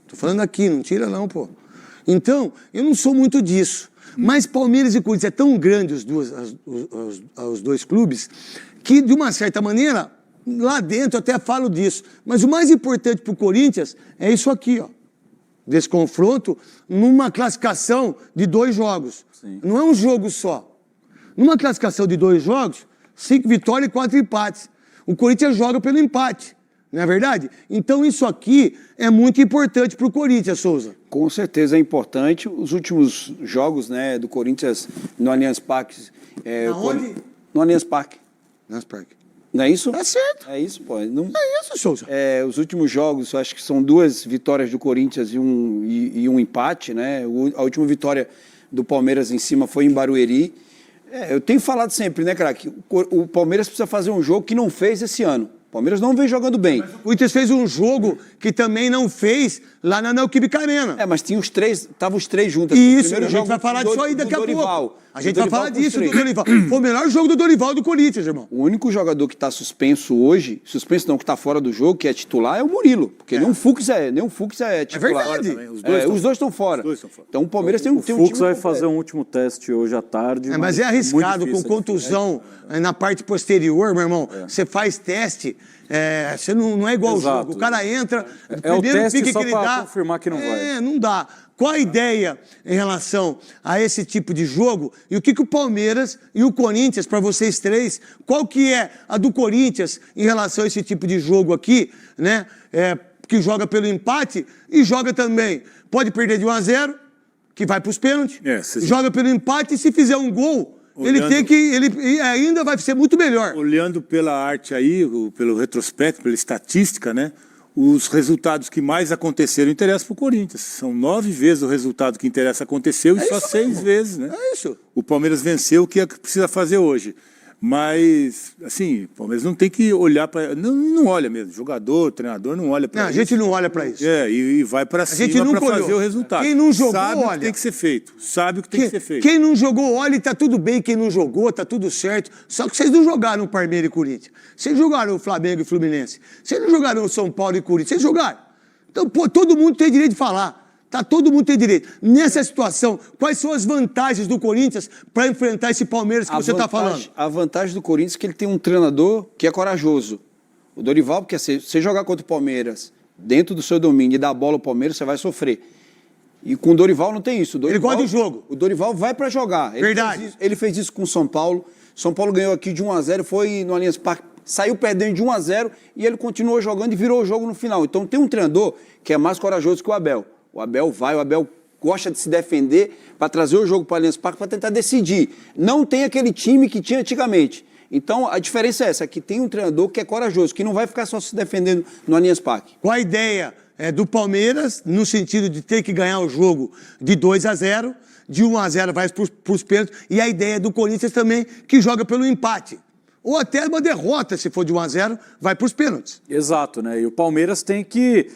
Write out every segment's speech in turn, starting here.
Tô falando aqui, não tira não, pô. Então, eu não sou muito disso. Mas Palmeiras e Corinthians é tão grande os dois clubes que, de uma certa maneira, lá dentro eu até falo disso. Mas o mais importante para o Corinthians é isso aqui, ó. Desse confronto, numa classificação de 2 jogos. Sim. Não é um jogo só. Numa classificação de 2 jogos, 5 vitórias e 4 empates. O Corinthians joga pelo empate, não é verdade? Então isso aqui é muito importante para o Corinthians, Souza. Com certeza é importante. Os últimos jogos, né, do Corinthians no Allianz Parque... Aonde? No Allianz Parque. Allianz Parque. Não é isso? É certo. É isso, pô. Não... É isso, Souza. Os últimos jogos, eu acho que são 2 vitórias do Corinthians e um empate, né? A última vitória do Palmeiras em cima foi em Barueri. Eu tenho falado sempre, né, craque? O Palmeiras precisa fazer um jogo que não fez esse ano. O Palmeiras não vem jogando bem. Mas o Corinthians fez um jogo que também não fez lá na Neoquímica Arena. Mas tinha os 3, estavam os 3 juntos. Isso, a gente vai falar disso aí daqui a pouco. A gente vai falar disso do Dorival. Foi o melhor jogo do Dorival do Corinthians, irmão. O único jogador que está suspenso hoje, que está fora do jogo, que é titular, é o Murilo. Porque nem um Fux é titular. É verdade. Os dois estão fora. Então o Palmeiras tem um time... O Fux vai fazer um último teste hoje à tarde. Mas é arriscado, com contusão na parte posterior, meu irmão. Você faz teste... você não é igual ao jogo. O cara entra, o teste só para confirmar que não vai. Não dá. Qual a ideia em relação a esse tipo de jogo? E o que o Palmeiras e o Corinthians, para vocês três, qual que é a do Corinthians em relação a esse tipo de jogo aqui, né? Que joga pelo empate e joga também. Pode perder de 1-0, que vai para os pênaltis. Joga pelo empate e se fizer um gol... Ele ainda vai ser muito melhor. Olhando pela arte aí, pelo retrospecto, pela estatística, né? Os resultados que mais aconteceram interessam para o Corinthians. São 9 vezes o resultado que interessa aconteceu e só 6 vezes, né? É isso. O Palmeiras venceu o que precisa fazer hoje. Mas, assim, o Palmeiras não tem que olhar para... Não olha mesmo. Jogador, treinador não olha para isso. A gente não olha para isso. E vai para cima para fazer o resultado. Quem não jogou, sabe olha. O que tem que ser feito. Sabe o que tem que ser feito. Quem não jogou, olha, e tá tudo bem. Quem não jogou, tá tudo certo. Só que vocês não jogaram o Palmeiras e Corinthians. Vocês jogaram o Flamengo e Fluminense. Vocês não jogaram o São Paulo e Corinthians. Vocês jogaram. Então, pô, todo mundo tem direito de falar. Todo mundo tem direito. Nessa situação, quais são as vantagens do Corinthians para enfrentar esse Palmeiras que você está falando? A vantagem do Corinthians é que ele tem um treinador que é corajoso. O Dorival, porque se você jogar contra o Palmeiras dentro do seu domínio e dar a bola ao Palmeiras, você vai sofrer. E com o Dorival não tem isso. Ele gosta de jogo. O Dorival vai para jogar. Verdade. Ele fez isso com o São Paulo. São Paulo ganhou aqui de 1-0, foi no Allianz Parque, saiu perdendo de 1-0 e ele continuou jogando e virou o jogo no final. Então tem um treinador que é mais corajoso que o Abel. O Abel gosta de se defender para trazer o jogo para o Allianz Parque para tentar decidir. Não tem aquele time que tinha antigamente. Então, a diferença é essa, que tem um treinador que é corajoso, que não vai ficar só se defendendo no Allianz Parque. Qual a ideia do Palmeiras, no sentido de ter que ganhar o jogo de 2-0, de 1-0 vai para os pênaltis, e a ideia do Corinthians também, que joga pelo empate. Ou até uma derrota, se for de 1-0, vai para os pênaltis. Exato, né? E o Palmeiras tem que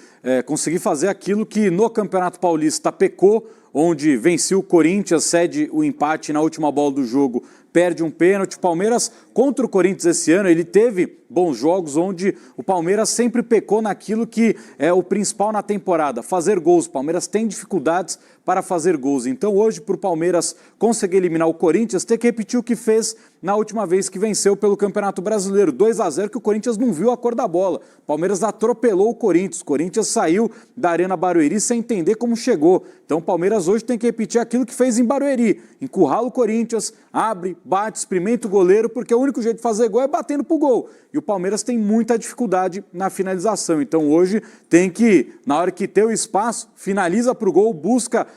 conseguir fazer aquilo que no Campeonato Paulista pecou, onde venceu o Corinthians, cede o empate na última bola do jogo, perde um pênalti. O Palmeiras, contra o Corinthians esse ano, ele teve bons jogos onde o Palmeiras sempre pecou naquilo que é o principal na temporada, fazer gols. O Palmeiras tem dificuldades para fazer gols. Então hoje, para o Palmeiras conseguir eliminar o Corinthians, tem que repetir o que fez na última vez que venceu pelo Campeonato Brasileiro. 2-0, que o Corinthians não viu a cor da bola. O Palmeiras atropelou o Corinthians. O Corinthians saiu da Arena Barueri sem entender como chegou. Então o Palmeiras hoje tem que repetir aquilo que fez em Barueri. Encurrala o Corinthians, abre, bate, experimenta o goleiro, porque o único jeito de fazer gol é batendo pro gol. E o Palmeiras tem muita dificuldade na finalização. Então hoje tem que, na hora que ter o espaço, finaliza pro gol, busca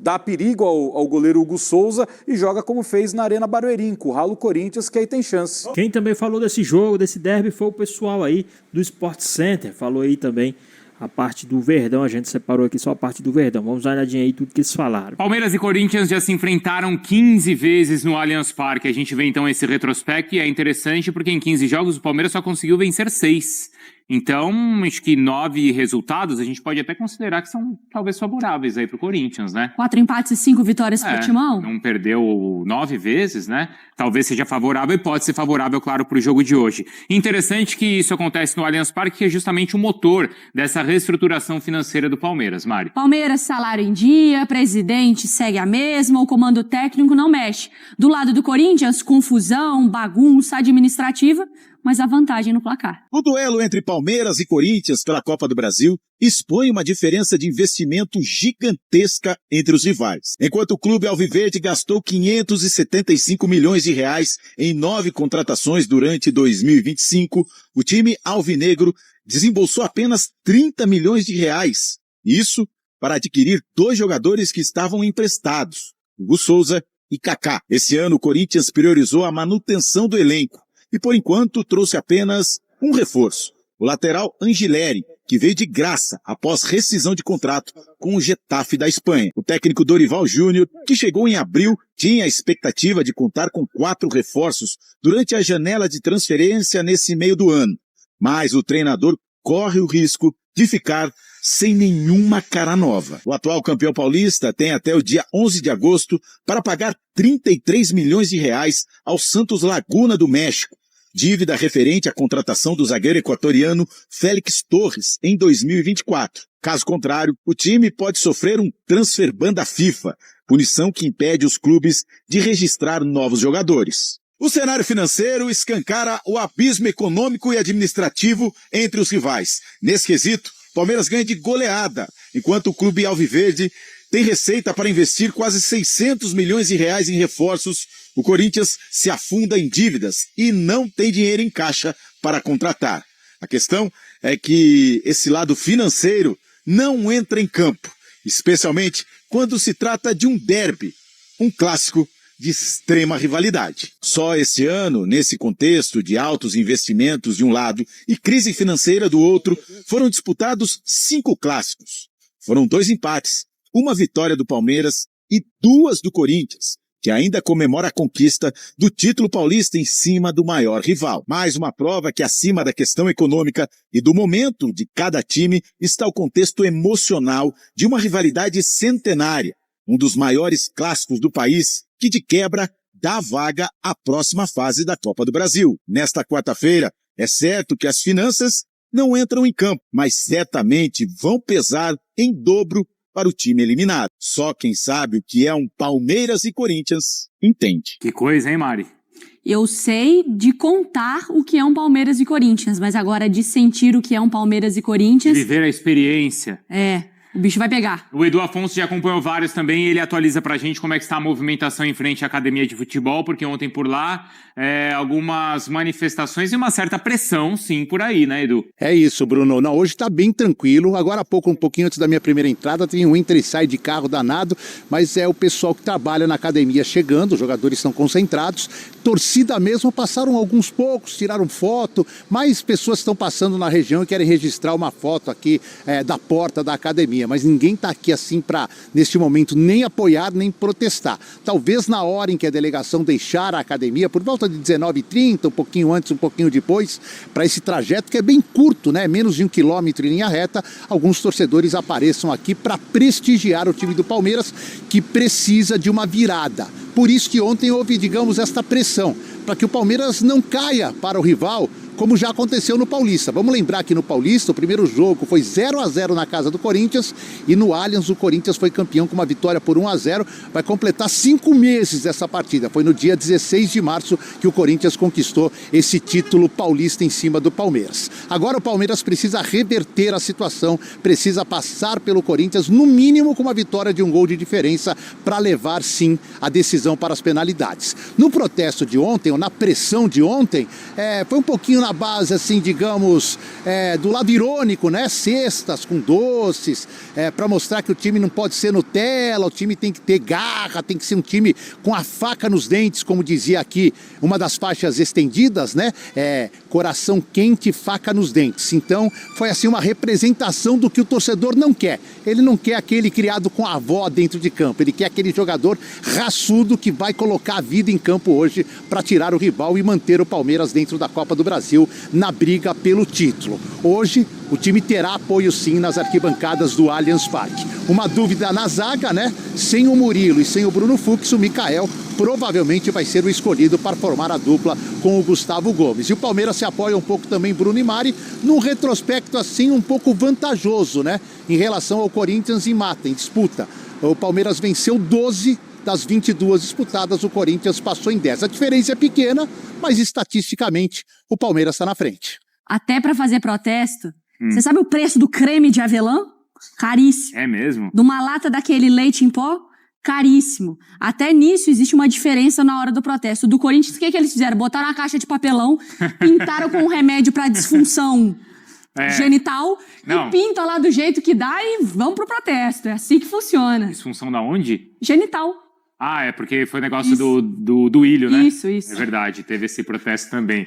dar perigo ao goleiro Hugo Souza e joga como fez na Arena Barueri, encurrala o Corinthians, que aí tem chance. Quem também falou desse jogo, desse derby, foi o pessoal aí do Sport Center. Falou aí também a parte do Verdão, a gente separou aqui só a parte do Verdão. Vamos dar uma olhadinha aí tudo que eles falaram. Palmeiras e Corinthians já se enfrentaram 15 vezes no Allianz Parque. A gente vê então esse retrospecto e é interessante porque em 15 jogos o Palmeiras só conseguiu vencer 6. Então, acho que 9 resultados a gente pode até considerar que são talvez favoráveis aí pro Corinthians, né? 4 empates e 5 vitórias pro Timão? Não perdeu 9 vezes, né? Talvez seja favorável e pode ser favorável, claro, pro jogo de hoje. Interessante que isso acontece no Allianz Parque, que é justamente o motor dessa reestruturação financeira do Palmeiras, Mari. Palmeiras, salário em dia, presidente segue a mesma, o comando técnico não mexe. Do lado do Corinthians, confusão, bagunça administrativa, mas a vantagem no placar. O duelo entre Palmeiras e Corinthians pela Copa do Brasil expõe uma diferença de investimento gigantesca entre os rivais. Enquanto o clube alviverde gastou 575 milhões de reais em 9 contratações durante 2025, o time alvinegro desembolsou apenas 30 milhões de reais. Isso para adquirir 2 jogadores que estavam emprestados, Hugo Souza e Kaká. Esse ano o Corinthians priorizou a manutenção do elenco e, por enquanto, trouxe apenas um reforço. O lateral Angileri, que veio de graça após rescisão de contrato com o Getafe da Espanha. O técnico Dorival Júnior, que chegou em abril, tinha a expectativa de contar com 4 reforços durante a janela de transferência nesse meio do ano. Mas o treinador corre o risco de ficar sem nenhuma cara nova. O atual campeão paulista tem até o dia 11 de agosto para pagar 33 milhões de reais ao Santos Laguna do México, dívida referente à contratação do zagueiro equatoriano Félix Torres em 2024. Caso contrário, o time pode sofrer um transfer ban da FIFA, punição que impede os clubes de registrar novos jogadores. O cenário financeiro escancara o abismo econômico e administrativo entre os rivais. Nesse quesito, Palmeiras ganha de goleada, enquanto o clube alviverde tem receita para investir quase 600 milhões de reais em reforços. O Corinthians se afunda em dívidas e não tem dinheiro em caixa para contratar. A questão é que esse lado financeiro não entra em campo, especialmente quando se trata de um derby, um clássico de extrema rivalidade. Só esse ano, nesse contexto de altos investimentos de um lado e crise financeira do outro, foram disputados 5 clássicos. Foram 2 empates, 1 vitória do Palmeiras e 2 do Corinthians, que ainda comemora a conquista do título paulista em cima do maior rival. Mais uma prova que, acima da questão econômica e do momento de cada time, está o contexto emocional de uma rivalidade centenária, um dos maiores clássicos do país, que de quebra dá vaga à próxima fase da Copa do Brasil. Nesta quarta-feira, é certo que as finanças não entram em campo, mas certamente vão pesar em dobro para o time eliminado. Só quem sabe o que é um Palmeiras e Corinthians entende. Que coisa, hein, Mari? Eu sei de contar o que é um Palmeiras e Corinthians, mas agora de sentir o que é um Palmeiras e Corinthians... Viver a experiência. O bicho vai pegar. O Edu Afonso já acompanhou vários também e ele atualiza pra gente como é que está a movimentação em frente à academia de futebol, porque ontem por lá algumas manifestações e uma certa pressão, sim, por aí, né, Edu? É isso, Bruno. Não, hoje tá bem tranquilo. Agora há pouco, um pouquinho antes da minha primeira entrada, tem um entra e sai de carro danado, mas é o pessoal que trabalha na academia chegando, os jogadores estão concentrados. Torcida mesmo, passaram alguns poucos, tiraram foto, mais pessoas estão passando na região e querem registrar uma foto aqui da porta da academia. Mas ninguém está aqui assim para, neste momento, nem apoiar, nem protestar. Talvez na hora em que a delegação deixar a academia, por volta de 19h30, um pouquinho antes, um pouquinho depois, para esse trajeto que é bem curto, né? Menos de 1 quilômetro em linha reta, alguns torcedores apareçam aqui para prestigiar o time do Palmeiras, que precisa de uma virada. Por isso que ontem houve, digamos, esta pressão, para que o Palmeiras não caia para o rival, como já aconteceu no Paulista. Vamos lembrar que no Paulista o primeiro jogo foi 0-0 na casa do Corinthians e no Allianz o Corinthians foi campeão com uma vitória por 1-0. Vai completar 5 meses essa partida. Foi no dia 16 de março que o Corinthians conquistou esse título paulista em cima do Palmeiras. Agora o Palmeiras precisa reverter a situação, precisa passar pelo Corinthians, no mínimo com uma vitória de 1 gol de diferença para levar sim a decisão para as penalidades. No protesto de ontem, ou na pressão de ontem, foi um pouquinho na base, assim, digamos, do lado irônico, né? Cestas com doces, para mostrar que o time não pode ser Nutella, o time tem que ter garra, tem que ser um time com a faca nos dentes, como dizia aqui uma das faixas estendidas, né? Coração quente, faca nos dentes. Então, foi assim uma representação do que o torcedor não quer. Ele não quer aquele criado com a avó dentro de campo, ele quer aquele jogador raçudo que vai colocar a vida em campo hoje para tirar o rival e manter o Palmeiras dentro da Copa do Brasil. Brasil na briga pelo título. Hoje, o time terá apoio sim nas arquibancadas do Allianz Parque. Uma dúvida na zaga, né? Sem o Murilo e sem o Bruno Fux, o Mikael provavelmente vai ser o escolhido para formar a dupla com o Gustavo Gomes. E o Palmeiras se apoia um pouco também Bruno e Mari, num retrospecto assim um pouco vantajoso, né? Em relação ao Corinthians em mata, em disputa. O Palmeiras venceu 12 das 22 disputadas, o Corinthians passou em 10. A diferença é pequena, mas estatisticamente o Palmeiras está na frente. Até pra fazer protesto, você sabe o preço do creme de avelã? Caríssimo. É mesmo? De uma lata daquele leite em pó? Caríssimo. Até nisso existe uma diferença na hora do protesto. Do Corinthians, o que eles fizeram? Botaram na caixa de papelão, pintaram com um remédio pra disfunção genital Não. e pinta lá do jeito que dá e vão pro protesto. É assim que funciona. Disfunção da onde? Genital. Ah, é porque foi o negócio do ilho, né? Isso. É verdade, teve esse protesto também.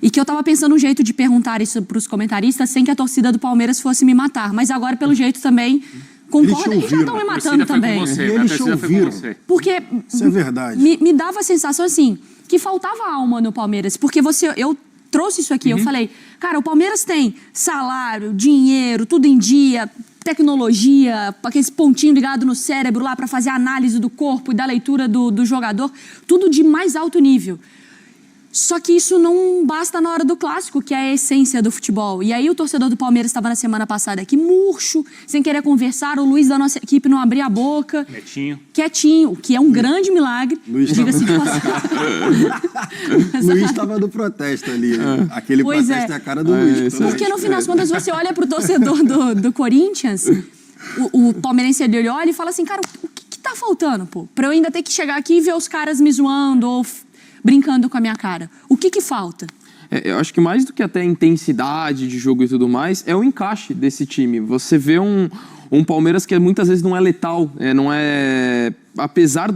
E que eu tava pensando um jeito de perguntar isso pros comentaristas sem que a torcida do Palmeiras fosse me matar. Mas agora, pelo jeito, também concorda. Eles já estão me matando também. Eles te ouviram. Porque Isso é verdade. me dava a sensação, assim, que faltava alma no Palmeiras. Porque eu trouxe isso aqui, eu falei, cara, o Palmeiras tem salário, dinheiro, tudo em dia, tecnologia, aquele pontinho ligado no cérebro lá para fazer a análise do corpo e da leitura do jogador, tudo de mais alto nível. Só que isso não basta na hora do clássico, que é a essência do futebol. E aí o torcedor do Palmeiras estava na semana passada aqui murcho, sem querer conversar, o Luiz da nossa equipe não abria a boca. Quietinho, que é um grande milagre. Diga-se de passagem. Luiz estava no protesto ali. Aquele protesto é a cara do Luiz. Porque no final das contas você olha pro torcedor do Corinthians, o palmeirense ele olha e fala assim, cara, o que tá faltando, pô? Pra eu ainda ter que chegar aqui e ver os caras me zoando ou brincando com a minha cara. O que falta? Eu acho que mais do que até a intensidade de jogo e tudo mais, é o encaixe desse time. Você vê um Palmeiras que muitas vezes não é letal, não é... Apesar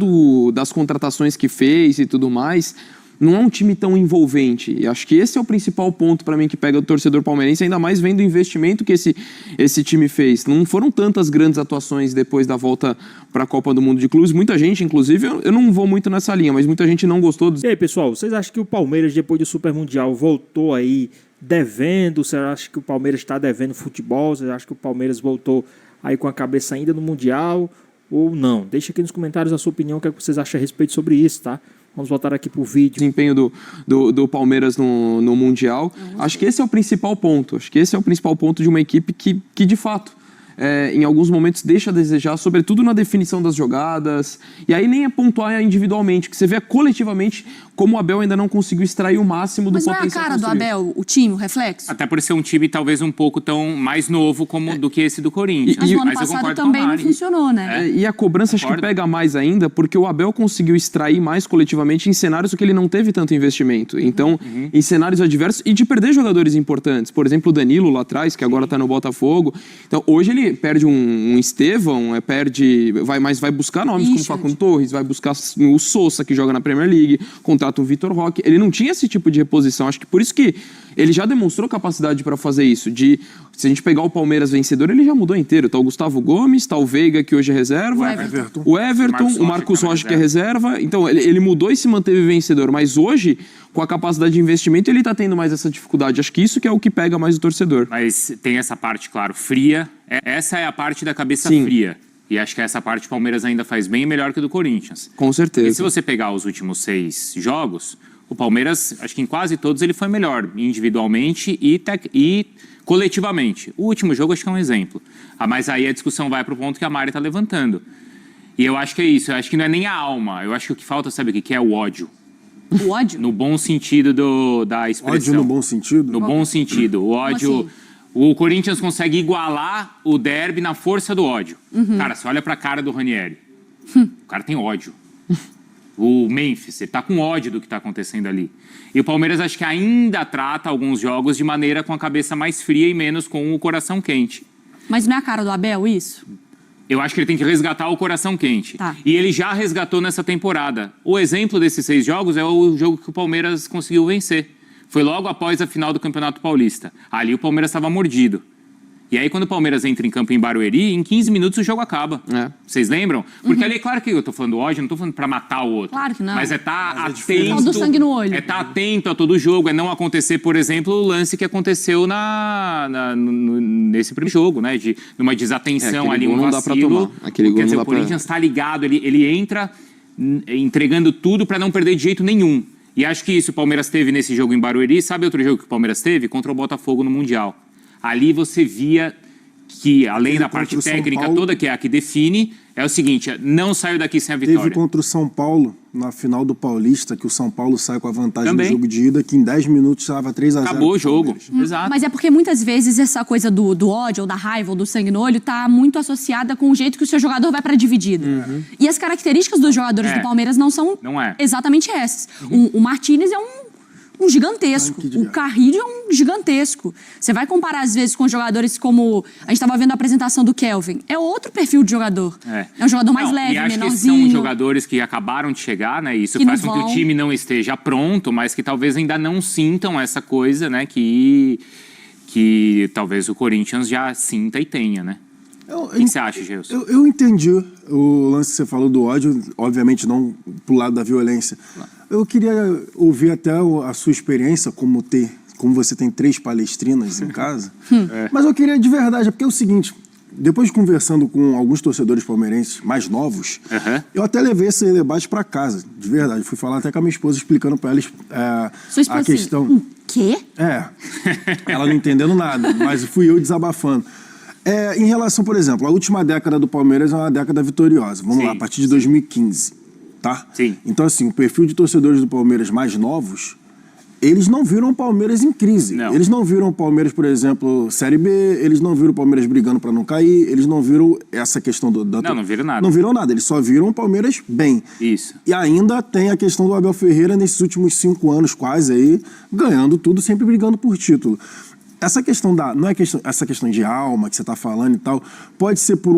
das contratações que fez e tudo mais, não é um time tão envolvente. E acho que esse é o principal ponto para mim que pega o torcedor palmeirense, ainda mais vendo o investimento que esse time fez. Não foram tantas grandes atuações depois da volta para a Copa do Mundo de Clubes. Muita gente, inclusive, eu não vou muito nessa linha, mas muita gente não gostou. E aí, pessoal, vocês acham que o Palmeiras, depois do Super Mundial, voltou aí devendo? Vocês acham que o Palmeiras está devendo futebol? Vocês acham que o Palmeiras voltou aí com a cabeça ainda no Mundial ou não? Deixa aqui nos comentários a sua opinião, o que é que vocês acham a respeito sobre isso, tá? Vamos voltar aqui pro vídeo. Desempenho do Palmeiras no Mundial. Acho que esse é o principal ponto. Acho que esse é o principal ponto de uma equipe que de fato, em alguns momentos deixa a desejar, sobretudo na definição das jogadas. E aí nem é pontuar individualmente, que você vê coletivamente como o Abel ainda não conseguiu extrair o máximo do potencial. Mas não é a cara do Abel, o time, o reflexo? Até por ser um time talvez um pouco tão mais novo do que esse do Corinthians. Mas no ano passado também não funcionou, né? E a cobrança acho que pega mais ainda, porque o Abel conseguiu extrair mais coletivamente em cenários que ele não teve tanto investimento. Então, em cenários adversos e de perder jogadores importantes. Por exemplo, o Danilo lá atrás, que agora está no Botafogo. Então, hoje ele perde um Estevão, mas vai buscar nomes como Facundo Torres, vai buscar o Sousa, que joga na Premier League, contrata o Vitor Roque. Ele não tinha esse tipo de reposição. Acho que por isso que ele já demonstrou capacidade para fazer isso. Se a gente pegar o Palmeiras vencedor, ele já mudou inteiro. Tá o Gustavo Gomes, tá o Veiga, que hoje é reserva. O Everton, o Marcos Rocha, que é reserva. Então, ele mudou e se manteve vencedor. Mas hoje, com a capacidade de investimento, ele tá tendo mais essa dificuldade. Acho que isso que é o que pega mais o torcedor. Mas tem essa parte, claro, fria. Essa é a parte da cabeça fria. E acho que essa parte o Palmeiras ainda faz bem melhor que o do Corinthians. Com certeza. E se você pegar os últimos 6 jogos, o Palmeiras, acho que em quase todos ele foi melhor, individualmente e coletivamente. O último jogo acho que é um exemplo. Mas aí a discussão vai para o ponto que a Mari está levantando. E eu acho que é isso, eu acho que não é nem a alma, eu acho que o que falta, sabe o que é? O ódio. O ódio? No bom sentido da expressão. Ódio no bom sentido? No bom sentido. O ódio... Assim? O Corinthians consegue igualar o derby na força do ódio. Cara, você olha pra cara do Ranieri. O cara tem ódio. O Memphis, ele tá com ódio do que tá acontecendo ali. E o Palmeiras acho que ainda trata alguns jogos de maneira com a cabeça mais fria e menos com o coração quente. Mas não é a cara do Abel isso? Eu acho que ele tem que resgatar o coração quente. Tá. E ele já resgatou nessa temporada. O exemplo desses 6 jogos é o jogo que o Palmeiras conseguiu vencer. Foi logo após a final do Campeonato Paulista. Ali o Palmeiras estava mordido. E aí, quando o Palmeiras entra em campo em Barueri, em 15 minutos o jogo acaba. Vocês lembram? Porque ali, é claro que eu tô falando ódio, não tô falando pra matar o outro. Claro que não. Mas é estar atento. Do sangue no olho. É estar atento a todo jogo, é não acontecer, por exemplo, o lance que aconteceu nesse primeiro jogo, né? De uma desatenção ali, um não dá pra vacilo. tomar. Aquele gol Quer dizer, não dá o Corinthians tá ligado, ele entra entregando tudo pra não perder de jeito nenhum. E acho que isso o Palmeiras teve nesse jogo em Barueri. Sabe outro jogo que o Palmeiras teve? Contra o Botafogo no Mundial. Ali você via que, além da parte técnica toda, que é a que define, é o seguinte, não saiu daqui sem a vitória. Teve contra o São Paulo, na final do Paulista, que o São Paulo sai com a vantagem Também. no jogo de ida, que em 10 minutos estava 3-0. Acabou o jogo. Exato. Mas é porque muitas vezes essa coisa do ódio, ou da raiva, ou do sangue no olho, tá muito associada com o jeito que o seu jogador vai pra dividida. E as características dos jogadores do Palmeiras não são exatamente essas. O Martínez é um gigantesco. O Carrillo é um gigantesco. Você vai comparar, às vezes, com jogadores como... A gente estava vendo a apresentação do Kelvin. É outro perfil de jogador. É um jogador mais leve, e acho menorzinho. que são jogadores que acabaram de chegar, né? Isso faz com que o time não esteja pronto, mas que talvez ainda não sintam essa coisa, né? Que talvez o Corinthians já sinta e tenha, né? O que você acha, Gelson? Eu entendi o lance que você falou do ódio, obviamente não pro lado da violência. Eu queria ouvir até a sua experiência, como você tem 3 palestrinas em casa. Mas eu queria de verdade, porque é o seguinte, depois de conversando com alguns torcedores palmeirenses mais novos, eu até levei esse debate para casa, de verdade. Fui falar até com a minha esposa, explicando para eles a questão. Assim, quê? Ela não entendendo nada, mas fui eu desabafando. Em relação, por exemplo, a última década do Palmeiras é uma década vitoriosa. Vamos lá, a partir de 2015, tá? Sim. Então, assim, o perfil de torcedores do Palmeiras mais novos, eles não viram o Palmeiras em crise. Não. Eles não viram o Palmeiras, por exemplo, Série B, eles não viram o Palmeiras brigando para não cair, eles não viram essa questão não viram nada. Não viram nada, eles só viram o Palmeiras bem. Isso. E ainda tem a questão do Abel Ferreira nesses últimos 5 anos quase aí, ganhando tudo, sempre brigando por título. Essa questão essa questão de alma que você está falando e tal, pode ser por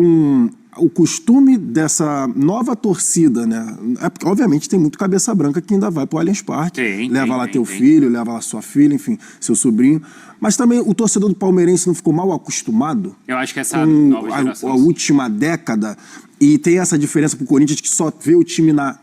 o costume dessa nova torcida, né? Porque, obviamente, tem muito cabeça branca que ainda vai pro Allianz Parque, leva lá teu filho, leva lá sua filha, enfim, seu sobrinho. Mas também o torcedor do palmeirense não ficou mal acostumado? Eu acho que essa nova geração... a última década, e tem essa diferença pro Corinthians que só vê o time na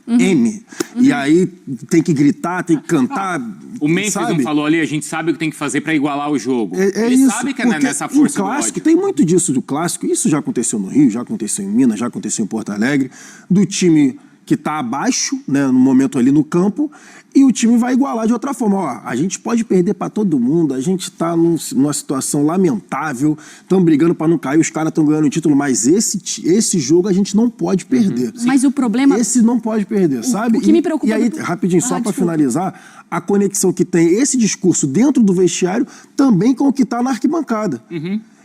M. E aí tem que gritar, tem que cantar. O Memphis não falou ali, a gente sabe o que tem que fazer para igualar o jogo. Ele isso, sabe que é nessa força do clássico, ódio. tem muito disso do clássico. Isso já aconteceu no Rio, já aconteceu em Minas, já aconteceu em Porto Alegre. Do time que está abaixo, né, no momento ali no campo, e o time vai igualar de outra forma. Ó, a gente pode perder para todo mundo, a gente está numa situação lamentável, estão brigando para não cair, os caras estão ganhando o título, mas esse jogo a gente não pode perder. Mas o problema... Esse não pode perder, sabe? O que me preocupa... E aí, rapidinho, só para finalizar, a conexão que tem esse discurso dentro do vestiário também com o que está na arquibancada.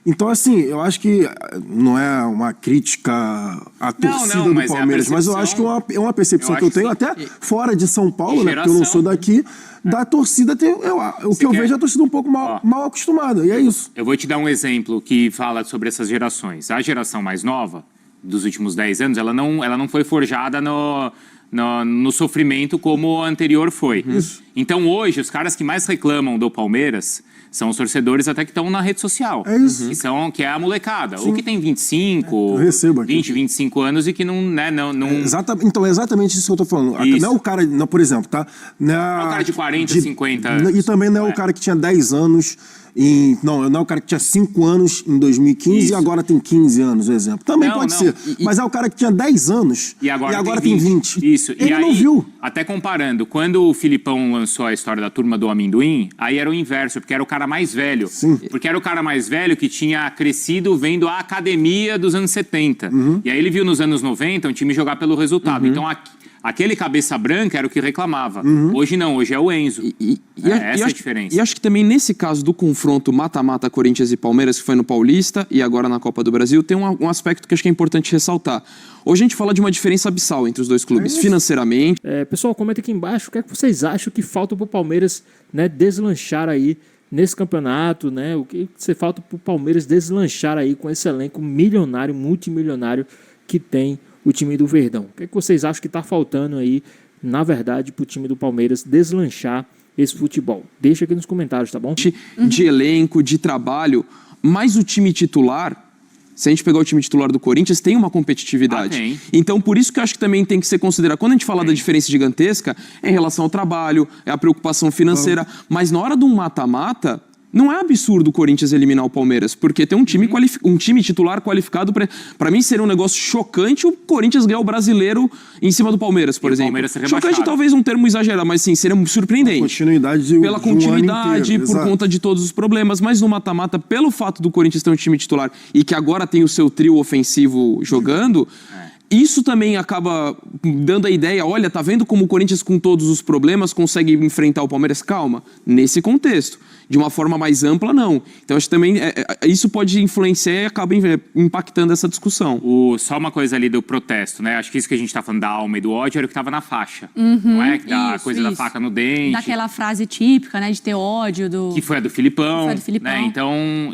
Então, assim, eu acho que não é uma crítica à torcida do Palmeiras, mas eu acho que é uma percepção que eu tenho, até fora de São Paulo, né, porque eu não sou daqui, da torcida, o que eu vejo é a torcida um pouco mal acostumada, e é isso. Eu vou te dar um exemplo que fala sobre essas gerações. A geração mais nova, dos últimos 10 anos, ela não foi forjada no sofrimento como a anterior foi. Então, hoje, os caras que mais reclamam do Palmeiras são os torcedores até que estão na rede social. É isso. Que é a molecada. Ou que tem 25, 20, 25 anos e que não... Então, é exatamente isso que eu tô falando. Isso. Não é o cara, não, por exemplo, tá? Não é o cara de 40, 50 anos. E também não é o cara que tinha 10 anos... Não é o cara que tinha 5 anos em 2015 e agora tem 15 anos, o exemplo. Também pode ser. Mas é o cara que tinha 10 anos e agora tem 20. Isso. Ele não viu. Até comparando, quando o Filipão lançou a história da Turma do Amendoim, aí era o inverso, porque era o cara mais velho. Sim. Porque era o cara mais velho que tinha crescido vendo a academia dos anos 70. E aí ele viu nos anos 90 um time jogar pelo resultado. Então aquele cabeça branca era o que reclamava. Hoje não, hoje é o Enzo. Essa é a diferença. E acho que também nesse caso do confronto mata-mata Corinthians e Palmeiras, que foi no Paulista e agora na Copa do Brasil, tem um aspecto que acho que é importante ressaltar. Hoje a gente fala de uma diferença abissal entre os dois clubes, financeiramente. Pessoal, comenta aqui embaixo o que é que vocês acham que falta para o Palmeiras, né, deslanchar aí nesse campeonato, né? O que falta para o Palmeiras deslanchar aí com esse elenco milionário, multimilionário que tem o time do Verdão. O que é que vocês acham que está faltando aí, na verdade, para o time do Palmeiras deslanchar esse futebol? Deixa aqui nos comentários, tá bom? De elenco, de trabalho, mas o time titular, se a gente pegar o time titular do Corinthians, tem uma competitividade. Tem. Então, por isso que eu acho que também tem que ser considerado. Quando a gente fala da diferença gigantesca, é em relação ao trabalho, é a preocupação financeira. Mas na hora de um mata-mata, não é absurdo o Corinthians eliminar o Palmeiras, porque tem um time, um time titular qualificado. Para mim, seria um negócio chocante o Corinthians ganhar o Brasileiro em cima do Palmeiras, por exemplo. Palmeiras ser rebaixado. Chocante, talvez um termo exagerado, mas sim, seria surpreendente. Continuidade Pela continuidade, por conta de todos os problemas, mas no mata-mata, pelo fato do Corinthians ter um time titular e que agora tem o seu trio ofensivo jogando, isso também acaba dando a ideia, olha, tá vendo como o Corinthians com todos os problemas consegue enfrentar o Palmeiras? Calma, nesse contexto. De uma forma mais ampla, não. Então, acho que também isso pode influenciar e acaba impactando essa discussão. Só uma coisa ali do protesto, né? Acho que isso que a gente tá falando da alma e do ódio era o que tava na faixa. Não é? Da coisa da faca no dente. Daquela frase típica, né? De ter ódio do... Que foi a do Filipão. Foi a do Filipão. Né?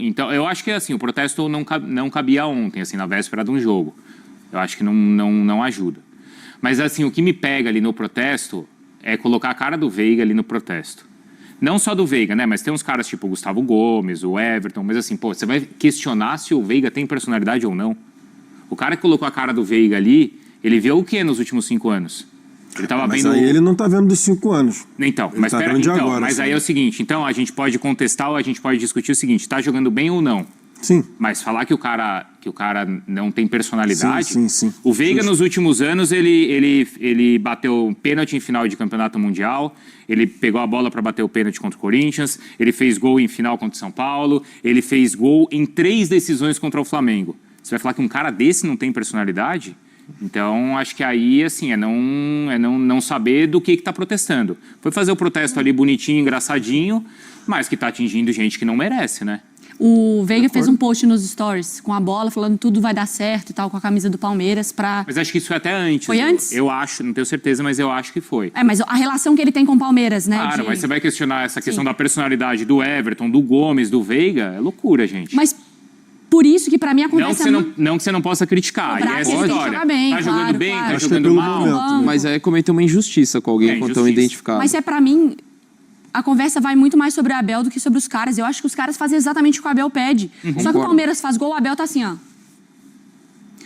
Então, eu acho que assim, o protesto não cabia ontem, assim, na véspera de um jogo. Eu acho que não ajuda. Mas assim, o que me pega ali no protesto é colocar a cara do Veiga ali no protesto. Não só do Veiga, né? Mas tem uns caras tipo o Gustavo Gomes, o Everton, mas assim, pô, você vai questionar se o Veiga tem personalidade ou não. O cara que colocou a cara do Veiga ali, ele viu o quê nos últimos 5 anos? Ele tava Mas vendo... aí ele não tá vendo dos 5 anos. Então, Ele mas tá pera, vendo de então, agora, mas sabe? aí é o seguinte, então a gente pode contestar ou a gente pode discutir o seguinte, tá jogando bem ou não? Sim. Mas falar que o cara não tem personalidade... Sim. O Veiga, nos últimos anos, ele bateu um pênalti em final de campeonato mundial, ele pegou a bola para bater o pênalti contra o Corinthians, ele fez gol em final contra o São Paulo, ele fez gol em 3 decisões contra o Flamengo. Você vai falar que um cara desse não tem personalidade? Então, acho que aí, assim, é não saber do que está protestando. Foi fazer o protesto ali bonitinho, engraçadinho, mas que está atingindo gente que não merece, né? O Veiga fez um post nos stories com a bola, falando tudo vai dar certo e tal, com a camisa do Palmeiras pra... Mas acho que isso foi até antes. Foi antes? Eu acho, não tenho certeza, mas eu acho que foi. Mas a relação que ele tem com o Palmeiras, né? Claro, mas você vai questionar essa questão da personalidade do Everton, do Gomes, do Veiga, é loucura, gente. Mas por isso que pra mim acontece... Não que você não possa criticar, e essa história. Tá jogando bem, tá jogando mal. Mas é cometer uma injustiça com alguém quando estão identificados. Mas pra mim... A conversa vai muito mais sobre o Abel do que sobre os caras. Eu acho que os caras fazem exatamente o que o Abel pede. Só que o Palmeiras faz gol, o Abel tá assim, ó.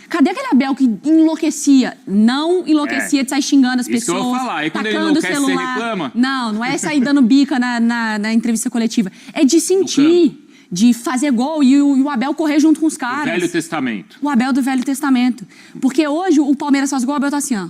Cadê aquele Abel que enlouquecia? Não enlouquecia de sair xingando as pessoas. Isso que eu vou falar. E quando ele tacando enlouquece, o celular. você reclama? Não é sair dando bica na entrevista coletiva. É de sentir, de fazer gol e o Abel correr junto com os caras. O Velho Testamento. O Abel do Velho Testamento. Porque hoje o Palmeiras faz gol, o Abel tá assim, ó.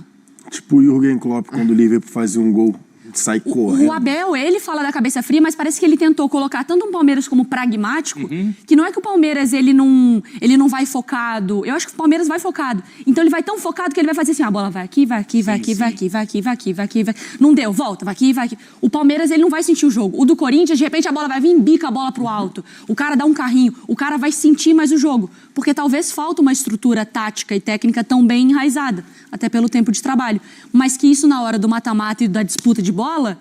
Tipo o Jürgen Klopp, quando o Liverpool fazia um gol. Sai correndo. O Abel, ele fala da cabeça fria, mas parece que ele tentou colocar tanto um Palmeiras como pragmático, que não é que o Palmeiras ele não vai focado. Eu acho que o Palmeiras vai focado. Então ele vai tão focado que ele vai fazer assim, a bola vai aqui, vai aqui, vai aqui, vai aqui, vai aqui, vai aqui, vai aqui, vai aqui. Não deu, volta, vai aqui, vai aqui. O Palmeiras, ele não vai sentir o jogo. O do Corinthians, de repente a bola vai vir, bica a bola pro alto. O cara dá um carrinho, o cara vai sentir mais o jogo. Porque talvez falta uma estrutura tática e técnica tão bem enraizada, até pelo tempo de trabalho. Mas que isso na hora do mata-mata e da disputa de bola,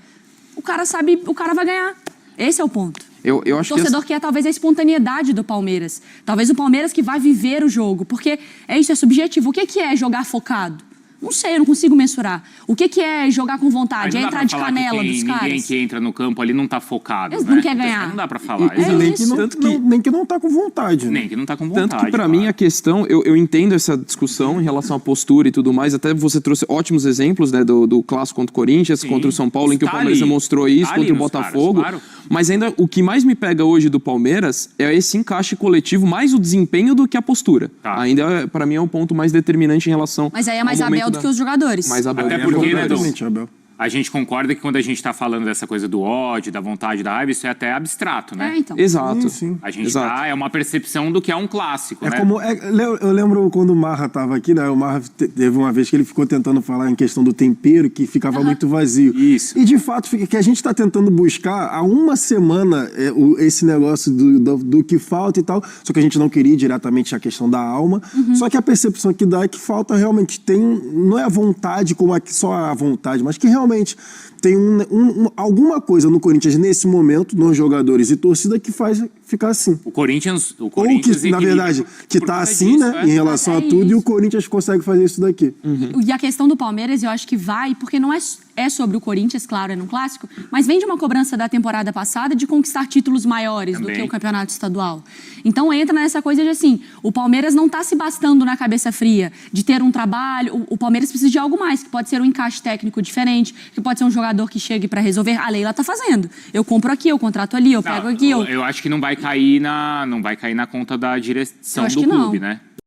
o cara sabe, o cara vai ganhar. Esse é o ponto. Eu acho o torcedor quer talvez a espontaneidade do Palmeiras. Talvez o Palmeiras que vai viver o jogo. Porque é subjetivo. O que é jogar focado? Não sei, eu não consigo mensurar. O que é jogar com vontade? É entrar de canela dos caras? Ninguém que entra no campo ali não tá focado, Eles né? não quer ganhar. Não dá pra falar. Nem que não tá com vontade. Nem que não tá com vontade. Tanto que pra mim a questão, eu entendo essa discussão em relação à postura e tudo mais, até você trouxe ótimos exemplos, né, do clássico contra o Corinthians, contra o São Paulo, em que o Palmeiras demonstrou isso, contra o Botafogo. Caras, claro. Mas ainda o que mais me pega hoje do Palmeiras é esse encaixe coletivo, mais o desempenho do que a postura. Tá. Ainda, pra mim, é um ponto mais determinante em relação. Mas aí é mais Abel do que os jogadores. Mais Abel. Até porque, né, Dom? Abel. A gente concorda que quando a gente tá falando dessa coisa do ódio, da vontade, da raiva, isso é até abstrato, né? Então. Exato. Sim. A gente é uma percepção do que é um clássico, né? Eu lembro quando o Marra tava aqui, né? O Marra teve uma vez que ele ficou tentando falar em questão do tempero, que ficava muito vazio. Isso. E de fato, que a gente tá tentando buscar há uma semana esse negócio do que falta e tal, só que a gente não queria ir diretamente a questão da alma, só que a percepção que dá é que falta realmente, não é a vontade como só a vontade, mas que realmente tem alguma coisa no Corinthians nesse momento, nos jogadores e torcida, que faz ficar assim. O Corinthians Ou que, na verdade, que tá assim, disso, né, em relação a tudo, e o Corinthians consegue fazer isso daqui. E a questão do Palmeiras, eu acho que vai, porque não é sobre o Corinthians, claro, é num clássico, mas vem de uma cobrança da temporada passada de conquistar títulos maiores do que o campeonato estadual. Então entra nessa coisa de assim, o Palmeiras não tá se bastando na cabeça fria de ter um trabalho, o Palmeiras precisa de algo mais, que pode ser um encaixe técnico diferente, que pode ser um jogador que chegue para resolver. A Leila tá fazendo. Eu compro aqui, eu contrato ali, eu pego aqui. Eu acho que não vai cair na conta da direção do clube, né?